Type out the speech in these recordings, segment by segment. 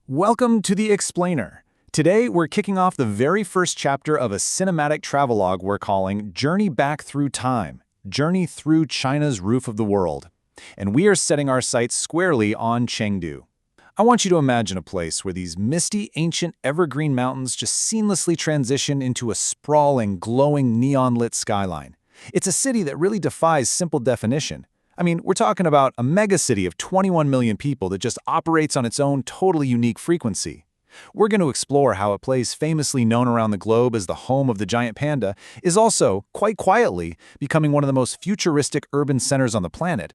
Welcome to The Explainer. Today, we're kicking off the very first chapter of a cinematic travelogue we're calling Journey Back Through Time, Journey Through China's Roof of the World. And we are setting our sights squarely on Chengdu. I want you to imagine a place where these misty, ancient, evergreen mountains just seamlessly transition into a sprawling, glowing, neon-lit skyline. It's a city that really defies simple definition. I mean, we're talking about a megacity of 21 million people that just operates on its own totally unique frequency. We're going to explore how a place famously known around the globe as the home of the giant panda is also, quite quietly, becoming one of the most futuristic urban centers on the planet.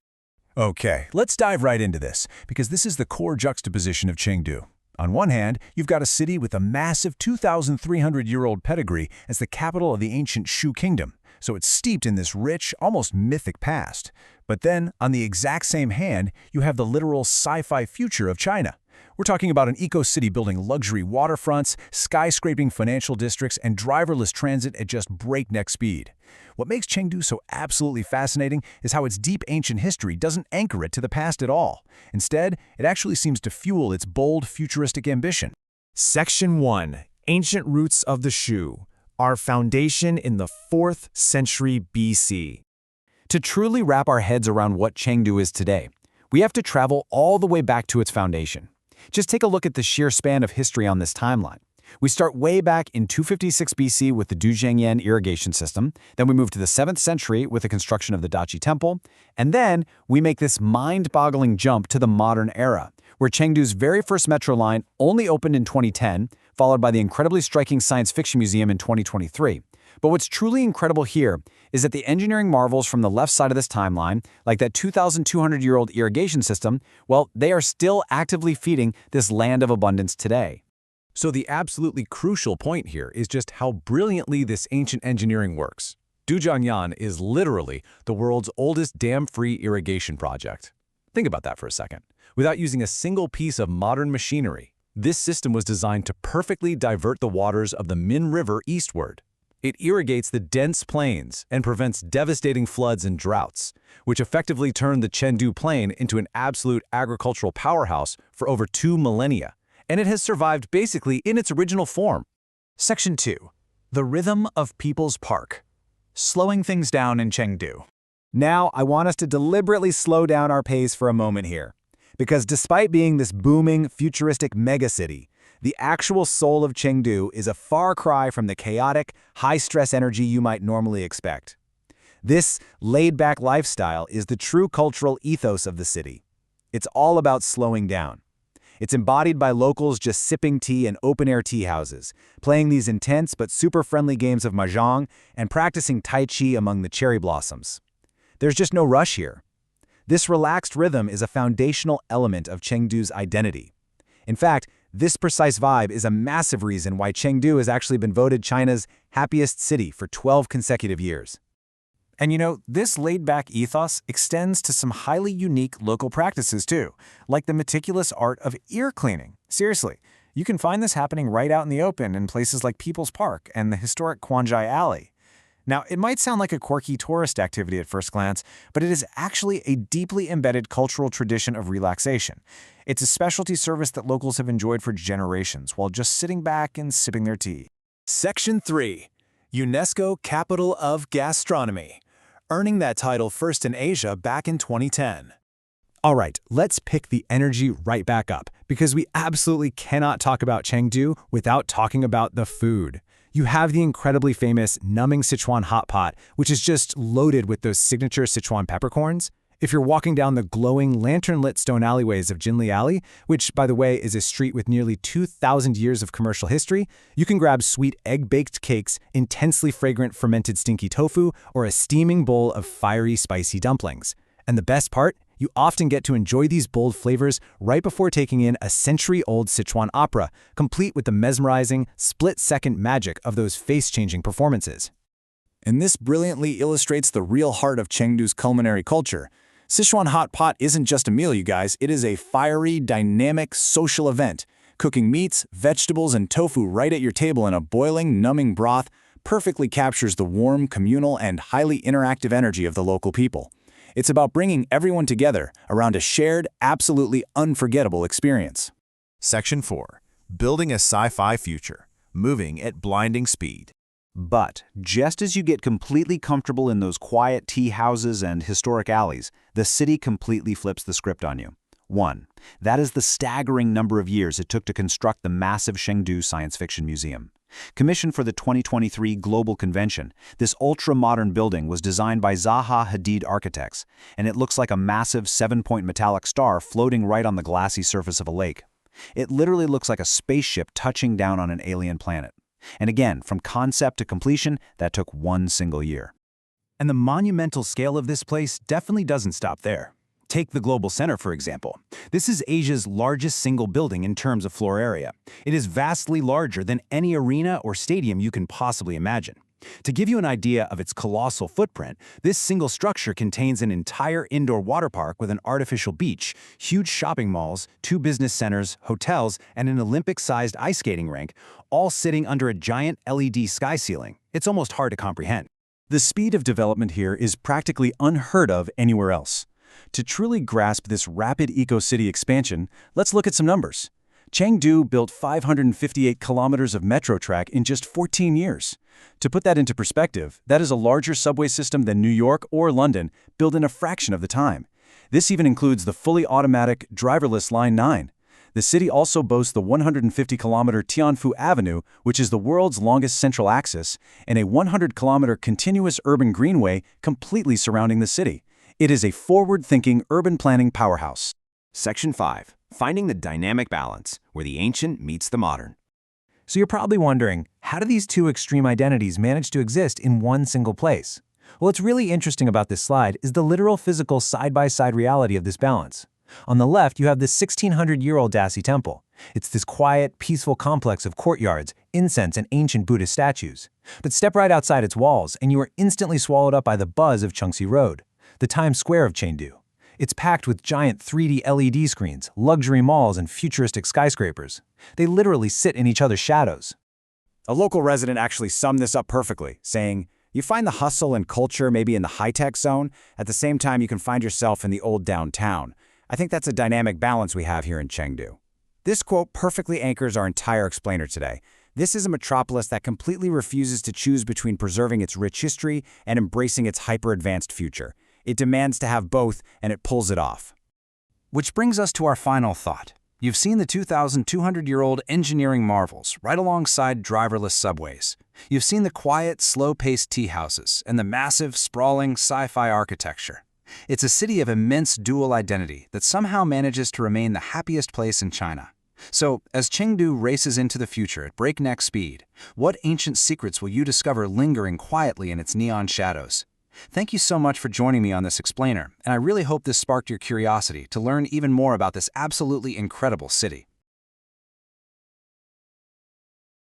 Okay, let's dive right into this, because this is the core juxtaposition of Chengdu. On one hand, you've got a city with a massive 2,300-year-old pedigree as the capital of the ancient Shu Kingdom, so it's steeped in this rich, almost mythic past. But then, on the exact same hand, you have the literal sci-fi future of China. We're talking about an eco-city building luxury waterfronts, skyscraping financial districts, and driverless transit at just breakneck speed. What makes Chengdu so absolutely fascinating is how its deep ancient history doesn't anchor it to the past at all. Instead, it actually seems to fuel its bold, futuristic ambition. Section 1. Ancient Roots of the Shu. Our foundation in the 4th century BC. To truly wrap our heads around what Chengdu is today, we have to travel all the way back to its foundation. Just take a look at the sheer span of history on this timeline. We start way back in 256 BC with the Duzhangyan irrigation system, then we move to the 7th century with the construction of the Dachi Temple, and then we make this mind-boggling jump to the modern era, where Chengdu's very first metro line only opened in 2010, followed by the incredibly striking science fiction museum in 2023. But what's truly incredible here is that the engineering marvels from the left side of this timeline, like that 2,200-year-old irrigation system, well, they are still actively feeding this land of abundance today. So the absolutely crucial point here is just how brilliantly this ancient engineering works. Duzhangyan is literally the world's oldest dam-free irrigation project. Think about that for a second. Without using a single piece of modern machinery, this system was designed to perfectly divert the waters of the Min River eastward. It irrigates the dense plains and prevents devastating floods and droughts, which effectively turned the Chengdu Plain into an absolute agricultural powerhouse for over 2 millennia. And it has survived basically in its original form. Section 2. The Rhythm of People's Park. Slowing things down in Chengdu. Now, I want us to deliberately slow down our pace for a moment here. Because despite being this booming, futuristic megacity, the actual soul of Chengdu is a far cry from the chaotic, high-stress energy you might normally expect. This laid-back lifestyle is the true cultural ethos of the city. It's all about slowing down. It's embodied by locals just sipping tea in open-air tea houses, playing these intense but super-friendly games of mahjong, and practicing Tai Chi among the cherry blossoms. There's just no rush here. This relaxed rhythm is a foundational element of Chengdu's identity. In fact, this precise vibe is a massive reason why Chengdu has actually been voted China's happiest city for 12 consecutive years. And you know, this laid-back ethos extends to some highly unique local practices too, like the meticulous art of ear cleaning. Seriously, you can find this happening right out in the open in places like People's Park and the historic Quanjai Alley. Now, it might sound like a quirky tourist activity at first glance, but it is actually a deeply embedded cultural tradition of relaxation. It's a specialty service that locals have enjoyed for generations while just sitting back and sipping their tea. Section 3. UNESCO Capital of Gastronomy. Earning that title first in Asia back in 2010. All right, let's pick the energy right back up, because we absolutely cannot talk about Chengdu without talking about the food. You have the incredibly famous numbing Sichuan hot pot, which is just loaded with those signature Sichuan peppercorns. If you're walking down the glowing, lantern-lit stone alleyways of Jinli Alley, which, by the way, is a street with nearly 2,000 years of commercial history, you can grab sweet egg-baked cakes, intensely fragrant fermented stinky tofu, or a steaming bowl of fiery, spicy dumplings. And the best part? You often get to enjoy these bold flavors right before taking in a century-old Sichuan opera, complete with the mesmerizing, split-second magic of those face-changing performances. And this brilliantly illustrates the real heart of Chengdu's culinary culture. Sichuan hot pot isn't just a meal, you guys. It is a fiery, dynamic, social event. Cooking meats, vegetables, and tofu right at your table in a boiling, numbing broth perfectly captures the warm, communal, and highly interactive energy of the local people. It's about bringing everyone together around a shared, absolutely unforgettable experience. Section 4. Building a sci-fi future, moving at blinding speed. But just as you get completely comfortable in those quiet tea houses and historic alleys, the city completely flips the script on you. 1. That is the staggering number of years it took to construct the massive Chengdu Science Fiction Museum. Commissioned for the 2023 Global Convention, this ultra-modern building was designed by Zaha Hadid Architects, and it looks like a massive 7-point metallic star floating right on the glassy surface of a lake. It literally looks like a spaceship touching down on an alien planet. And again, from concept to completion, that took 1 single year. And the monumental scale of this place definitely doesn't stop there. Take the Global Center, for example. This is Asia's largest single building in terms of floor area. It is vastly larger than any arena or stadium you can possibly imagine. To give you an idea of its colossal footprint, this single structure contains an entire indoor water park with an artificial beach, huge shopping malls, 2 business centers, hotels, and an Olympic-sized ice skating rink, all sitting under a giant LED sky ceiling. It's almost hard to comprehend. The speed of development here is practically unheard of anywhere else. To truly grasp this rapid eco-city expansion, let's look at some numbers. Chengdu built 558 kilometers of metro track in just 14 years. To put that into perspective, that is a larger subway system than New York or London, built in a fraction of the time. This even includes the fully automatic, driverless Line 9. The city also boasts the 150-kilometer Tianfu Avenue, which is the world's longest central axis, and a 100-kilometer continuous urban greenway completely surrounding the city. It is a forward-thinking urban planning powerhouse. Section 5. Finding the dynamic balance, where the ancient meets the modern. So you're probably wondering, how do these two extreme identities manage to exist in one single place? Well, what's really interesting about this slide is the literal physical side-by-side reality of this balance. On the left, you have this 1,600-year-old Dasi temple. It's this quiet, peaceful complex of courtyards, incense, and ancient Buddhist statues. But step right outside its walls, and you are instantly swallowed up by the buzz of Chengdu Road, the Times Square of Chengdu. It's packed with giant 3D LED screens, luxury malls, and futuristic skyscrapers. They literally sit in each other's shadows. A local resident actually summed this up perfectly, saying, "You find the hustle and culture maybe in the high-tech zone, at the same time you can find yourself in the old downtown. I think that's a dynamic balance we have here in Chengdu." This quote perfectly anchors our entire explainer today. This is a metropolis that completely refuses to choose between preserving its rich history and embracing its hyper-advanced future. It demands to have both, and it pulls it off. Which brings us to our final thought. You've seen the 2,200-year-old engineering marvels right alongside driverless subways. You've seen the quiet, slow-paced tea houses and the massive, sprawling sci-fi architecture. It's a city of immense dual identity that somehow manages to remain the happiest place in China. So, as Chengdu races into the future at breakneck speed, what ancient secrets will you discover lingering quietly in its neon shadows? Thank you so much for joining me on this explainer, and I really hope this sparked your curiosity to learn even more about this absolutely incredible city.